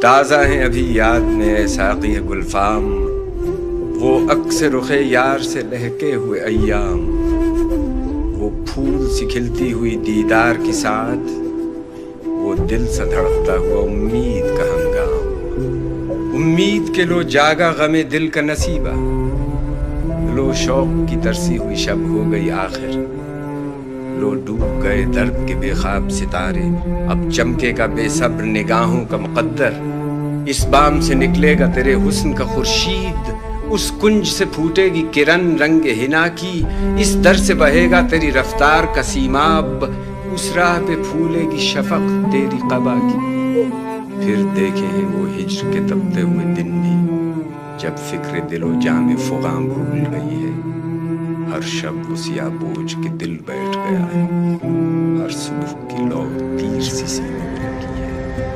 تازہ ہیں ابھی یاد میں ساقی گلفام، وہ عکس رخ یار سے لہکے ہوئے ایام، وہ پھول سی کھلتی ہوئی دیدار کے ساتھ، وہ دل سے دھڑکتا ہوا امید کا ہنگام۔ امید کے لو جاگا غم دل کا نصیبہ، لو شوق کی ترسی ہوئی شب ہو گئی آخر، لو ڈوب گئے درد کے بے خواب ستارے، اب چمکے گا بے صبر نگاہوں کا مقدر۔ اس بام سے نکلے گا تیرے حسن کا خورشید، اس کنج سے پھوٹے گی کرن رنگ حنا کی، اس در سے بہے گا تیری رفتار کا سیماب، اس راہ پہ پھولے گی شفق تیری قبا کی۔ پھر دیکھے ہیں وہ ہجر کے تپتے ہوئے دن بھی، جب فکر دل و جام فغاں بھول گئی ہے، ہر شب وہ سیاہ بوجھ کے دل بیٹھ گیا ہے، ہر صبح کی لو تیر سی سینے میں لگی ہے۔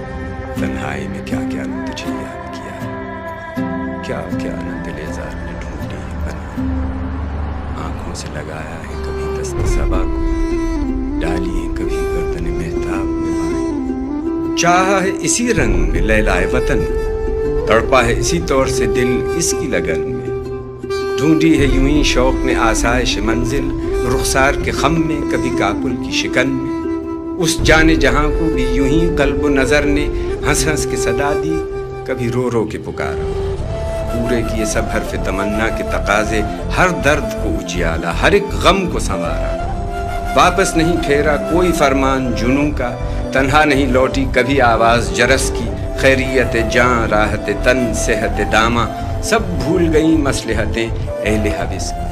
تنہائی میں کیا کیا نہ تجھے یاد کیا ہے، کیا کیا نہ دل زار نے ڈھونڈی ہے بنا، آنکھوں سے لگایا ہے کبھی دست صبا کو، ڈالی ہے کبھی گردن مہتاب میں بائیں، چاہا ہے اسی رنگ میں لیلائے وطن، تڑپا ہے اسی طور سے دل اس کی لگن میں، ڈھونڈی ہے یوں ہی شوق نے آسائش منزل، رخسار کے خم میں کبھی کاکل کی شکن میں، اس جانے جہاں کو بھی یوں ہی قلب و نظر نے ہنس ہنس کے صدا دی، کبھی رو رو کے پکارا، پورے کیے سب حرف تمنا کے تقاضے، ہر درد کو اجیالا، ہر ایک غم کو سنوارا، واپس نہیں پھیرا کوئی فرمان جنوں کا، تنہا نہیں لوٹی کبھی آواز جرس کی، خیریت جاں راحت تن صحت داماں، سب بھول گئیں مصلحتیں اہل حوث کی۔